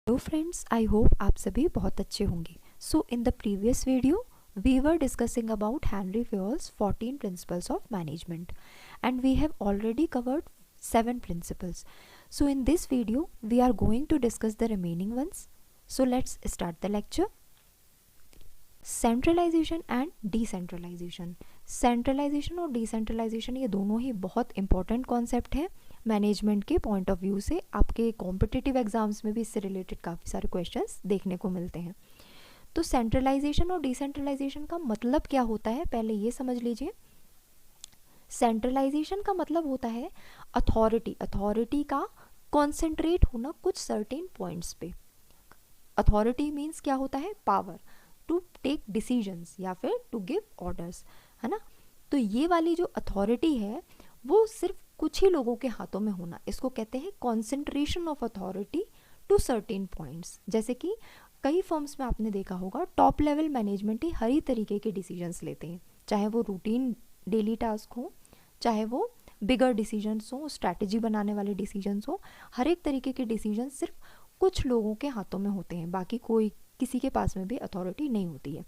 Hello friends, I hope आप सभी बहुत अच्छे होंगे। So in the previous video we were discussing about Henri Fayol's 14 principles of management and we have already covered 7 principles. So in this video we are going to discuss the remaining ones. So let's start the lecture. Centralisation and decentralisation. Centralisation और decentralisation ये दोनों ही बहुत important concept हैं management के point of view से। आपके competitive exams में भी इससे रिलेटेड काफ़ी सारे क्वेश्चंस देखने को मिलते हैं। तो सेंट्रलाइजेशन और डिसेंट्रलाइजेशन का मतलब क्या होता है, पहले ये समझ लीजिए। सेंट्रलाइजेशन का मतलब होता है अथॉरिटी का कॉन्सेंट्रेट होना कुछ सर्टेन पॉइंट्स पे। अथॉरिटी मीन्स क्या होता है, पावर टू टेक डिसीजंस या फिर टू गिव ऑर्डर्स, है ना। तो ये वाली जो अथॉरिटी है वो सिर्फ कुछ ही लोगों के हाथों में होना, इसको कहते हैं concentration of authority to certain points. जैसे कि कई फर्म्स में आपने देखा होगा टॉप लेवल मैनेजमेंट ही हर ही तरीके के डिसीजंस लेते हैं, चाहे वो रूटीन डेली टास्क हो, चाहे वो बिगर डिसीजंस हो, स्ट्रैटेजी बनाने वाले डिसीजंस हो। हर एक तरीके के डिसीजन सिर्फ कुछ लोगों के हाथों में होते हैं, बाकी कोई किसी के पास में भी अथॉरिटी नहीं होती है।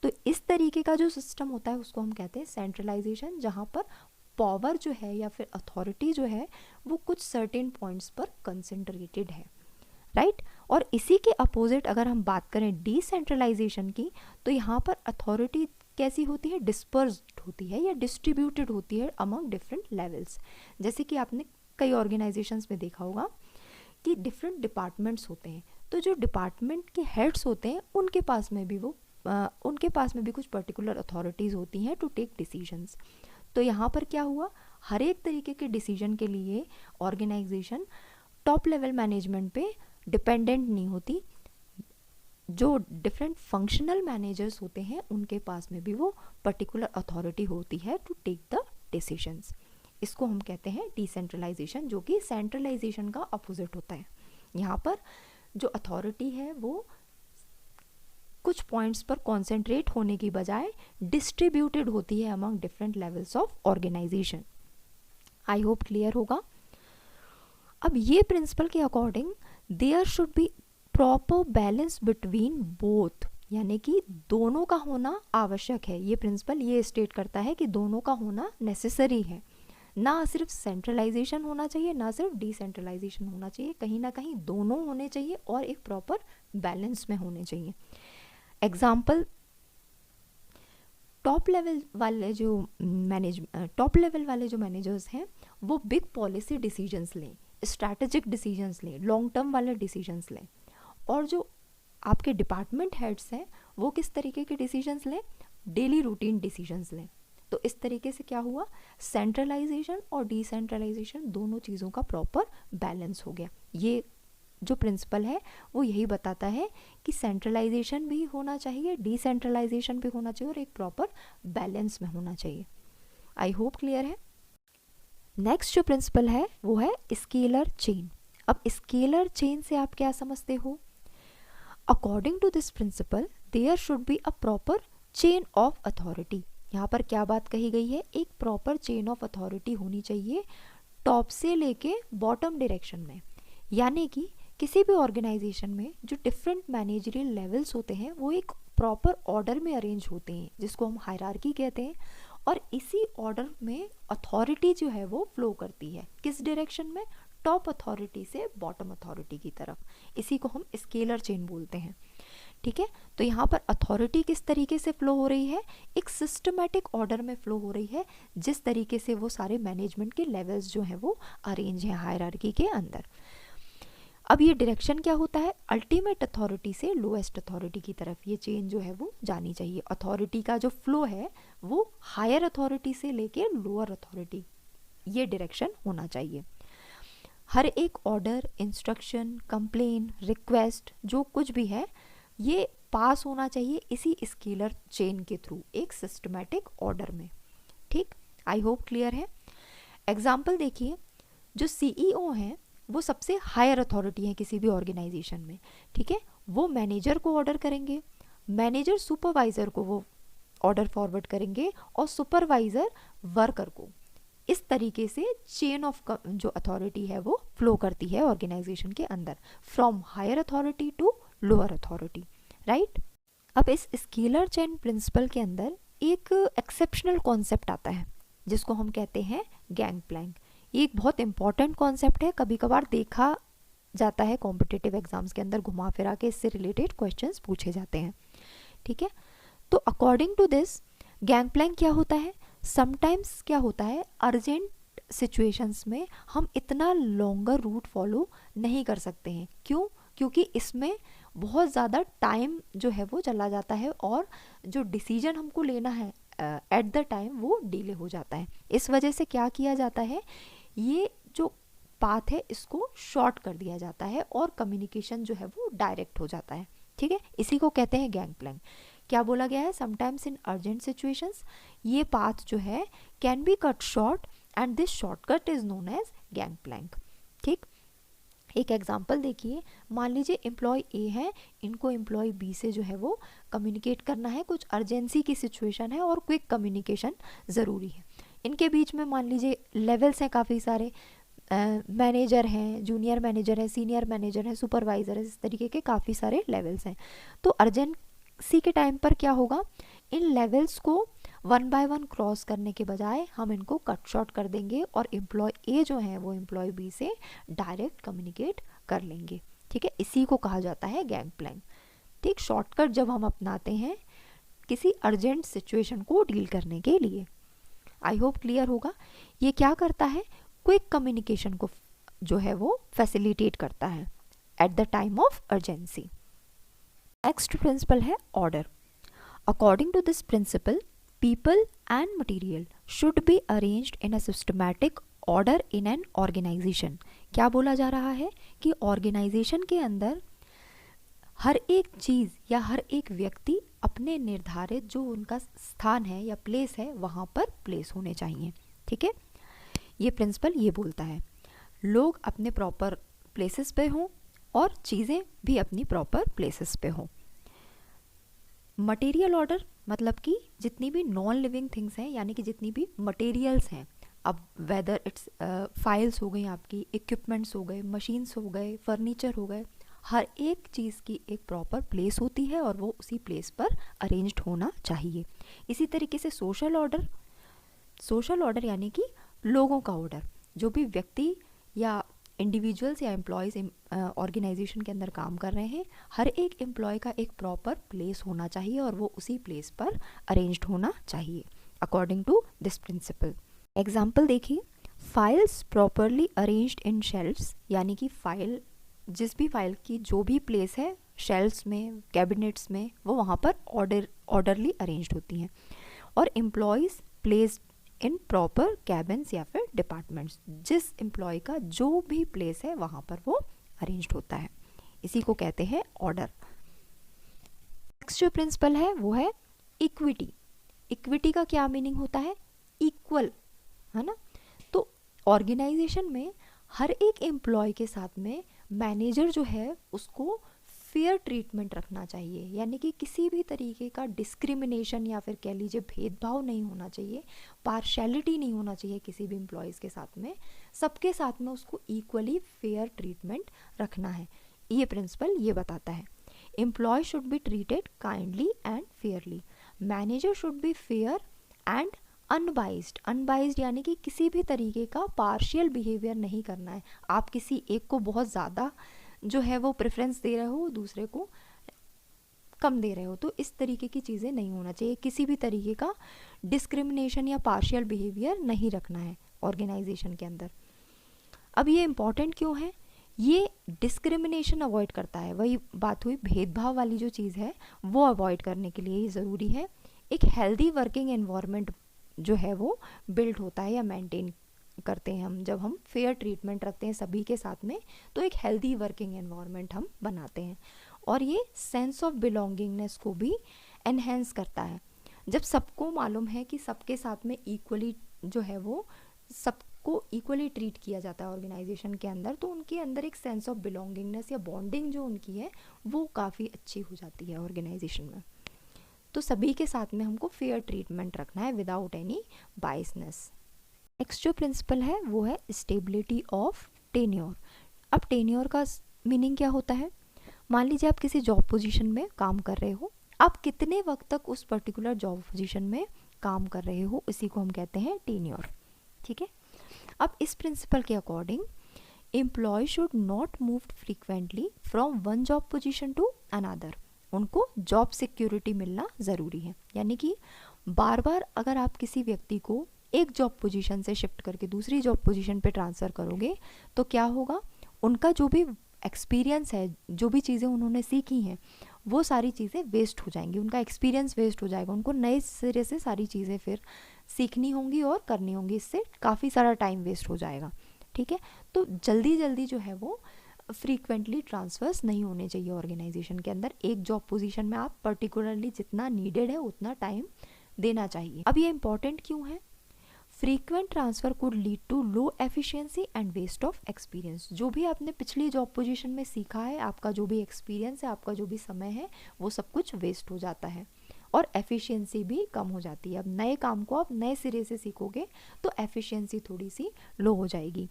तो इस तरीके का जो सिस्टम होता है उसको हम कहते हैं सेंट्रलाइजेशन, जहाँ पर पावर जो है या फिर अथॉरिटी जो है वो कुछ सर्टेन पॉइंट्स पर कंसंट्रेटेड है, राइट। और इसी के अपोजिट अगर हम बात करें डिसेंट्रलाइजेशन की, तो यहाँ पर अथॉरिटी कैसी होती है, डिस्पर्स्ड होती है या डिस्ट्रीब्यूटेड होती है अमंग डिफरेंट लेवल्स। जैसे कि आपने कई ऑर्गेनाइजेशंस में देखा होगा कि डिफरेंट डिपार्टमेंट्स होते हैं, तो जो डिपार्टमेंट के हेड्स होते हैं उनके पास में भी कुछ पर्टिकुलर अथॉरिटीज़ होती हैं टू टेक डिसीजंस। तो यहाँ पर क्या हुआ, हर एक तरीके के डिसीजन के लिए ऑर्गेनाइजेशन टॉप लेवल मैनेजमेंट पे डिपेंडेंट नहीं होती। जो डिफरेंट फंक्शनल मैनेजर्स होते हैं उनके पास में भी वो पर्टिकुलर अथॉरिटी होती है टू टेक द डिसीजंस। इसको हम कहते हैं डिसेंट्रलाइजेशन, जो कि सेंट्रलाइजेशन का अपोजिट होता है। यहाँ पर जो अथॉरिटी है वो कुछ पॉइंट्स पर कॉन्सेंट्रेट होने की बजाय डिस्ट्रीब्यूटेड होती है among different levels of organisation. I hope clear होगा। अब ये प्रिंसिपल के according there should be proper balance between both, यानी कि दोनों का होना आवश्यक है। ये प्रिंसिपल ये स्टेट करता है कि दोनों का होना नेसेसरी है, ना सिर्फ सेंट्रलाइजेशन होना चाहिए ना सिर्फ डिसेंट्रलाइजेशन होना चाहिए, कहीं ना कहीं दोनों होने चाहिए और एक प्रॉपर बैलेंस में होने चाहिए। एग्जाम्पल, टॉप लेवल वाले जो मैनेजर्स हैं वो बिग पॉलिसी डिसीजंस लें, स्ट्रैटेजिक डिसीजंस लें, लॉन्ग टर्म वाले डिसीजंस लें, और जो आपके डिपार्टमेंट हेड्स हैं वो किस तरीके के डिसीजंस लें, डेली रूटीन डिसीजंस लें। तो इस तरीके से क्या हुआ, सेंट्रलाइजेशन और डिसेंट्रलाइजेशन दोनों चीज़ों का प्रॉपर बैलेंस हो गया। ये जो प्रिंसिपल है वो यही बताता है कि सेंट्रलाइजेशन भी होना चाहिए, डिसेंट्रलाइजेशन भी होना चाहिए और एक प्रॉपर बैलेंस में होना चाहिए। आई होप क्लियर है। नेक्स्ट जो प्रिंसिपल है वो है स्केलर चेन। अब स्केलर चेन से आप क्या समझते हो, according to this principle there should be a proper chain of authority. यहाँ पर क्या बात कही गई है, एक प्रॉपर चेन ऑफ अथॉरिटी होनी चाहिए टॉप से लेके बॉटम डायरेक्शन में। यानी कि किसी भी ऑर्गेनाइजेशन में जो डिफरेंट मैनेजरियल लेवल्स होते हैं वो एक प्रॉपर ऑर्डर में अरेंज होते हैं, जिसको हम हायरार्की कहते हैं, और इसी ऑर्डर में अथॉरिटी जो है वो फ्लो करती है किस डायरेक्शन में, टॉप अथॉरिटी से बॉटम अथॉरिटी की तरफ। इसी को हम स्केलर चेन बोलते हैं, ठीक है। तो यहाँ पर अथॉरिटी किस तरीके से फ्लो हो रही है, एक सिस्टमैटिक ऑर्डर में फ्लो हो रही है, जिस तरीके से वो सारे मैनेजमेंट के लेवल्स जो हैं वो अरेंज हैं हायरार्की के अंदर। अब ये डायरेक्शन क्या होता है, अल्टीमेट अथॉरिटी से लोएस्ट अथॉरिटी की तरफ ये चेन जो है वो जानी चाहिए। अथॉरिटी का जो फ्लो है वो हायर अथॉरिटी से लेके लोअर अथॉरिटी, ये डायरेक्शन होना चाहिए। हर एक ऑर्डर, इंस्ट्रक्शन, कंप्लेन, रिक्वेस्ट जो कुछ भी है ये पास होना चाहिए इसी स्केलर चेन के थ्रू, एक सिस्टमैटिक ऑर्डर में, ठीक। आई होप क्लियर है। एग्जाम्पल देखिए, जो सीईओ हैं वो सबसे हायर अथॉरिटी है किसी भी ऑर्गेनाइजेशन में, ठीक है। वो मैनेजर को ऑर्डर करेंगे, मैनेजर सुपरवाइजर को वो ऑर्डर फॉरवर्ड करेंगे और सुपरवाइजर वर्कर को। इस तरीके से चेन ऑफ जो अथॉरिटी है वो फ्लो करती है ऑर्गेनाइजेशन के अंदर, from higher authority to lower authority, right. अब इस स्केलर चेन प्रिंसिपल के अंदर एक एक्सेप्शनल कॉन्सेप्ट आता है जिसको हम कहते हैं गैंग प्लैंक। ये एक बहुत इंपॉर्टेंट कॉन्सेप्ट है, कभी कभार देखा जाता है कॉम्पिटिटिव एग्जाम्स के अंदर, घुमा फिरा के इससे रिलेटेड क्वेश्चंस पूछे जाते हैं, ठीक है। तो according to this gang plank क्या होता है, समटाइम्स क्या होता है, अर्जेंट सिचुएशंस में हम इतना लॉन्गर रूट फॉलो नहीं कर सकते हैं। क्यों? क्योंकि इसमें बहुत ज़्यादा टाइम जो है वो चला जाता है और जो डिसीजन हमको लेना है एट द टाइम वो डिले हो जाता है। इस वजह से क्या किया जाता है, ये जो पाथ है इसको शॉर्ट कर दिया जाता है और कम्युनिकेशन जो है वो डायरेक्ट हो जाता है, ठीक है। इसी को कहते हैं गैंग प्लैंक। क्या बोला गया है, समटाइम्स इन अर्जेंट सिचुएशंस ये पाथ जो है can be cut short and this shortcut is known as gang plank, ठीक। एक एग्जांपल देखिए, मान लीजिए एम्प्लॉय ए है, इनको एम्प्लॉय बी से जो है वो कम्युनिकेट करना है, कुछ अर्जेंसी की सिचुएशन है और क्विक कम्युनिकेशन ज़रूरी है। इनके बीच में मान लीजिए लेवल्स हैं काफ़ी सारे, मैनेजर हैं, जूनियर मैनेजर हैं, सीनियर मैनेजर हैं, सुपरवाइज़र है, इस तरीके के काफ़ी सारे लेवल्स हैं। तो अर्जेंसी के टाइम पर क्या होगा, इन लेवल्स को वन बाय वन क्रॉस करने के बजाय हम इनको कट शॉर्ट कर देंगे और एम्प्लॉय ए जो है वो एम्प्लॉय बी से डायरेक्ट कम्युनिकेट कर लेंगे, ठीक है। इसी को कहा जाता है गैंग प्लैंक, ठीक। शॉर्टकट जब हम अपनाते हैं किसी अर्जेंट सिचुएशन को डील करने के लिए। आई होप क्लियर होगा। ये क्या करता है, क्विक कम्युनिकेशन को जो है वो फैसिलिटेट करता है at the time of urgency. Next principle है order. According to this principle people and material should be arranged in a systematic order in an organization। क्या बोला जा रहा है कि ऑर्गेनाइजेशन के अंदर हर एक चीज़ या हर एक व्यक्ति अपने निर्धारित जो उनका स्थान है या प्लेस है वहाँ पर प्लेस होने चाहिए, ठीक है। ये प्रिंसिपल ये बोलता है लोग अपने प्रॉपर प्लेसेस पे हों और चीज़ें भी अपनी प्रॉपर प्लेसेस पे हों। मटेरियल ऑर्डर मतलब कि जितनी भी नॉन लिविंग थिंग्स हैं, यानी कि जितनी भी मटेरियल्स हैं, अब वेदर इट्स फाइल्स हो गई, आपकी इक्विपमेंट्स हो गए, मशीन्स हो गए, फर्नीचर हो गए, हर एक चीज़ की एक प्रॉपर प्लेस होती है और वो उसी प्लेस पर अरेंज्ड होना चाहिए। इसी तरीके से सोशल ऑर्डर यानी कि लोगों का ऑर्डर, जो भी व्यक्ति या इंडिविजुअल्स या एम्प्लॉयज़ ऑर्गेनाइजेशन के अंदर काम कर रहे हैं, हर एक एम्प्लॉय का एक प्रॉपर प्लेस होना चाहिए और वो उसी प्लेस पर अरेंज्ड होना चाहिए according to this principle. Example देखिए, files properly arranged in shelves, यानी कि फाइल, जिस भी फाइल की जो भी प्लेस है शेल्फ्स में, कैबिनेट्स में, वो वहाँ पर ऑर्डरली अरेंज्ड होती हैं। और employees placed in proper cabins या फिर डिपार्टमेंट्स, जिस एम्प्लॉय का जो भी प्लेस है वहाँ पर वो अरेंज्ड होता है, इसी को कहते हैं ऑर्डर। नेक्स्ट जो प्रिंसिपल है वो है इक्विटी। इक्विटी का क्या मीनिंग होता है, इक्वल, है ना। तो ऑर्गेनाइजेशन में हर एक एम्प्लॉय के साथ में मैनेजर जो है उसको फेयर ट्रीटमेंट रखना चाहिए, यानी कि किसी भी तरीके का डिस्क्रिमिनेशन या फिर कह लीजिए भेदभाव नहीं होना चाहिए, पार्शैलिटी नहीं होना चाहिए किसी भी एम्प्लॉयज़ के साथ में, सबके साथ में उसको इक्वली फेयर ट्रीटमेंट रखना है। ये प्रिंसिपल ये बताता है employ should be treated kindly and fairly, manager should be fair and unbiased यानी कि किसी भी तरीके का पार्शियल बिहेवियर नहीं करना है। आप किसी एक को बहुत ज़्यादा जो है वो प्रेफरेंस दे रहे हो, दूसरे को कम दे रहे हो, तो इस तरीके की चीज़ें नहीं होना चाहिए। किसी भी तरीके का डिस्क्रिमिनेशन या पार्शियल बिहेवियर नहीं रखना है ऑर्गेनाइजेशन के अंदर। अब ये इम्पॉर्टेंट क्यों है, ये डिस्क्रिमिनेशन अवॉइड करता है, वही बात हुई भेदभाव वाली जो चीज़ है वो अवॉइड करने के लिए ये ज़रूरी है। एक हेल्दी वर्किंग एनवायरनमेंट जो है वो बिल्ड होता है या मेंटेन करते हैं हम, जब हम फेयर ट्रीटमेंट रखते हैं सभी के साथ में, तो एक हेल्दी वर्किंग एनवायरनमेंट हम बनाते हैं। और ये सेंस ऑफ बिलोंगिंगनेस को भी एनहेंस करता है। जब सबको मालूम है कि सबके साथ में इक्वली जो है वो सबको इक्वली ट्रीट किया जाता है ऑर्गेनाइजेशन के अंदर, तो उनके अंदर एक सेंस ऑफ बिलोंगिंगनेस या बॉन्डिंग जो उनकी है वो काफ़ी अच्छी हो जाती है ऑर्गेनाइजेशन में। तो सभी के साथ में हमको फेयर ट्रीटमेंट रखना है विदाउट एनी बायसनेस। नेक्स्ट जो प्रिंसिपल है वो है स्टेबिलिटी ऑफ टेन्योर। अब टेन्योर का मीनिंग क्या होता है? मान लीजिए आप किसी जॉब पोजीशन में काम कर रहे हो, आप कितने वक्त तक उस पर्टिकुलर जॉब पोजीशन में काम कर रहे हो, इसी को हम कहते हैं टेन्योर। ठीक है, अब इस प्रिंसिपल के according employ should not move frequently from one job position to another. उनको जॉब सिक्योरिटी मिलना ज़रूरी है, यानी कि बार बार अगर आप किसी व्यक्ति को एक जॉब पोजीशन से शिफ्ट करके दूसरी जॉब पोजीशन पे ट्रांसफ़र करोगे तो क्या होगा, उनका जो भी एक्सपीरियंस है, जो भी चीज़ें उन्होंने सीखी हैं, वो सारी चीज़ें वेस्ट हो जाएंगी, उनका एक्सपीरियंस वेस्ट हो जाएगा, उनको नए सिरे से सारी चीज़ें फिर सीखनी होंगी और करनी होंगी, इससे काफ़ी सारा टाइम वेस्ट हो जाएगा। ठीक है, तो जल्दी जल्दी जो है वो फ्रीक्वेंटली ट्रांसफर्स नहीं होने चाहिए ऑर्गेनाइजेशन के अंदर। एक जॉब पोजीशन में आप पर्टिकुलरली जितना नीडेड है उतना टाइम देना चाहिए। अब ये इंपॉर्टेंट क्यों है? Frequent transfer could lead to low efficiency and waste of experience. जो भी आपने पिछली जॉब पोजीशन में सीखा है, आपका जो भी एक्सपीरियंस है, आपका जो भी समय है, वो सब कुछ वेस्ट हो जाता है और एफिशिएंसी भी कम हो जाती है। अब नए काम को आप नए सिरे से सीखोगे तो एफिशिएंसी थोड़ी सी लो हो जाएगी।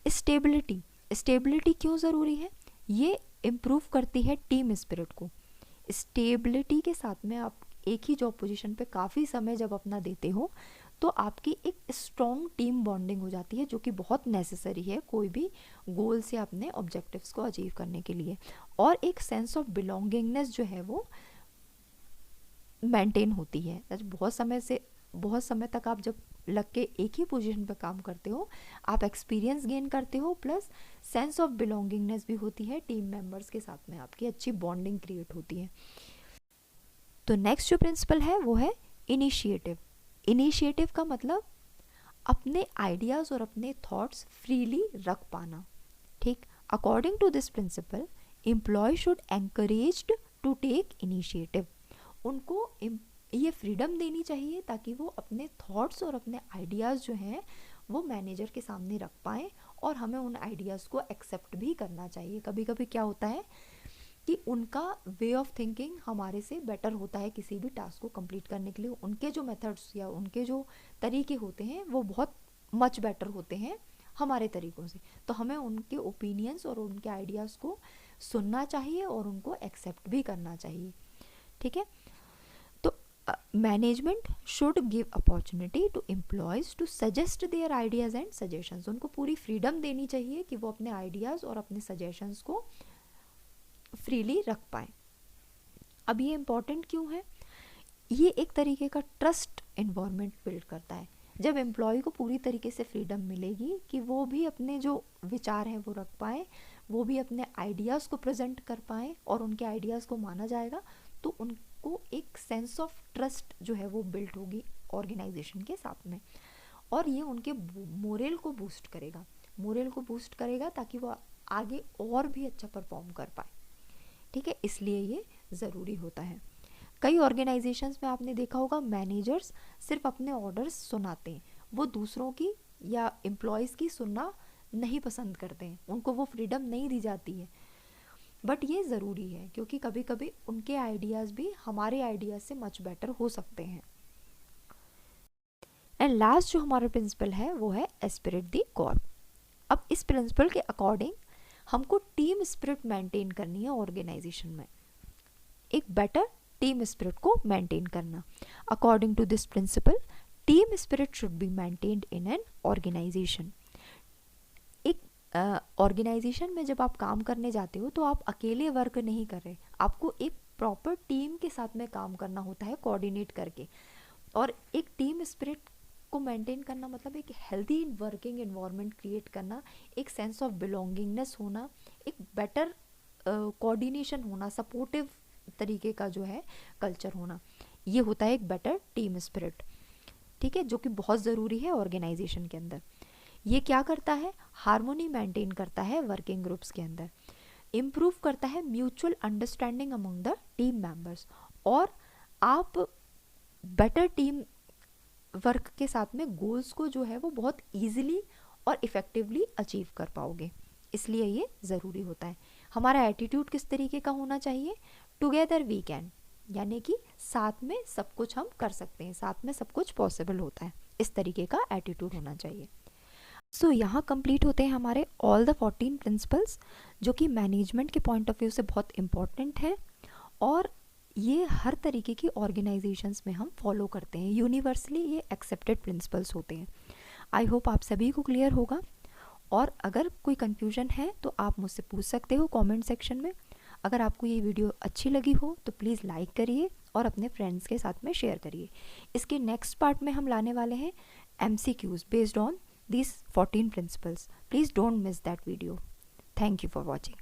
स्टेबिलिटी, स्टेबिलिटी क्यों ज़रूरी है? ये इम्प्रूव करती है टीम स्पिरिट को। स्टेबिलिटी के साथ में आप एक ही जॉब पोजीशन पे काफ़ी समय जब अपना देते हो तो आपकी एक स्ट्रॉन्ग टीम बॉन्डिंग हो जाती है, जो कि बहुत नेसेसरी है कोई भी गोल से अपने ऑब्जेक्टिव्स को अचीव करने के लिए। और एक सेंस ऑफ बिलोंगिंगनेस जो है वो मेंटेन होती है। बहुत समय तक आप जब लग के एक ही पोजीशन पे काम करते हो, आप एक्सपीरियंस गेन करते हो, प्लस सेंस ऑफ बिलोंगिंगनेस भी होती है, टीम मेंबर्स के साथ में आपकी अच्छी बॉन्डिंग क्रिएट होती है। तो नेक्स्ट जो प्रिंसिपल है वो है इनिशिएटिव। इनिशिएटिव का मतलब अपने आइडियाज़ और अपने थॉट्स फ्रीली रख पाना। ठीक, according to this principle employ should encouraged to take initiative. उनको ये फ्रीडम देनी चाहिए ताकि वो अपने थॉट्स और अपने आइडियाज़ जो हैं वो मैनेजर के सामने रख पाएँ, और हमें उन आइडियाज़ को एक्सेप्ट भी करना चाहिए। कभी कभी क्या होता है कि उनका वे ऑफ थिंकिंग हमारे से बेटर होता है किसी भी टास्क को कंप्लीट करने के लिए। उनके जो मेथड्स या उनके जो तरीके होते हैं वो बहुत मच बेटर होते हैं हमारे तरीक़ों से। तो हमें उनके ओपिनियंस और उनके आइडियाज़ को सुनना चाहिए और उनको एक्सेप्ट भी करना चाहिए। ठीक है, तो management should give opportunity to employees to suggest their ideas and suggestions. उनको पूरी फ्रीडम देनी चाहिए कि वो अपने आइडियाज़ और अपने सजेशंस को फ्रीली रख पाए। अब ये इम्पॉर्टेंट क्यों है? ये एक तरीके का ट्रस्ट इन्वायरमेंट बिल्ड करता है। जब एम्प्लॉय को पूरी तरीके से फ्रीडम मिलेगी कि वो भी अपने जो विचार हैं वो रख पाए, वो भी अपने आइडियाज़ को प्रेजेंट कर पाए और उनके आइडियाज़ को माना जाएगा, तो उनको एक सेंस ऑफ ट्रस्ट जो है वो बिल्ड होगी ऑर्गेनाइजेशन के साथ में, और ये उनके मोरल को बूस्ट करेगा ताकि वो आगे और भी अच्छा परफॉर्म कर पाए। ठीक है, इसलिए ये ज़रूरी होता है। कई ऑर्गेनाइजेशंस में आपने देखा होगा मैनेजर्स सिर्फ अपने ऑर्डर्स सुनाते हैं, वो दूसरों की या एम्प्लॉयज़ की सुनना नहीं पसंद करते हैं, उनको वो फ्रीडम नहीं दी जाती है। बट ये ज़रूरी है क्योंकि कभी कभी उनके आइडियाज़ भी हमारे आइडियाज़ से मच बेटर हो सकते हैं। एंड लास्ट जो हमारा प्रिंसिपल है वो है एस्पिरिट द कॉर्प। अब इस प्रिंसिपल के अकॉर्डिंग हमको टीम स्पिरिट मेंटेन करनी है ऑर्गेनाइजेशन में, एक बेटर टीम स्पिरिट को मेंटेन करना। According to this principle team spirit should be maintained in an organisation. एक ऑर्गेनाइजेशन में जब आप काम करने जाते हो तो आप अकेले वर्क नहीं कर रहे, आपको एक प्रॉपर टीम के साथ में काम करना होता है कोऑर्डिनेट करके। और एक टीम स्पिरिट को मेंटेन करना मतलब एक हेल्दी वर्किंग एनवायरनमेंट क्रिएट करना, एक सेंस ऑफ बिलोंगिंगनेस होना, एक बेटर कोऑर्डिनेशन होना, सपोर्टिव तरीके का जो है कल्चर होना, ये होता है एक बेटर टीम स्पिरिट। ठीक है, जो कि बहुत ज़रूरी है ऑर्गेनाइजेशन के अंदर। ये क्या करता है? हार्मोनी मेंटेन करता है वर्किंग ग्रुप्स के अंदर, इम्प्रूव करता है mutual understanding among the team members, और आप बेटर टीम वर्क के साथ में गोल्स को जो है वो बहुत ईजिली और इफ़ेक्टिवली अचीव कर पाओगे। इसलिए ये ज़रूरी होता है। हमारा एटीट्यूड किस तरीके का होना चाहिए? टुगेदर वी कैन, यानी कि साथ में सब कुछ हम कर सकते हैं, साथ में सब कुछ पॉसिबल होता है, इस तरीके का एटीट्यूड होना चाहिए। सो यहाँ कंप्लीट होते हैं हमारे ऑल द 14 प्रिंसिपल्स, जो कि मैनेजमेंट के पॉइंट ऑफ व्यू से बहुत इंपॉर्टेंट है और ये हर तरीके की ऑर्गेनाइजेशंस में हम फॉलो करते हैं, यूनिवर्सली ये एक्सेप्टेड प्रिंसिपल्स होते हैं। आई होप आप सभी को क्लियर होगा, और अगर कोई कन्फ्यूजन है तो आप मुझसे पूछ सकते हो कमेंट सेक्शन में। अगर आपको ये वीडियो अच्छी लगी हो तो प्लीज़ लाइक करिए और अपने फ्रेंड्स के साथ में शेयर करिए। इसके नेक्स्ट पार्ट में हम लाने वाले हैं MCQs based on these 14 principles. Please don't miss that video. Thank you for watching.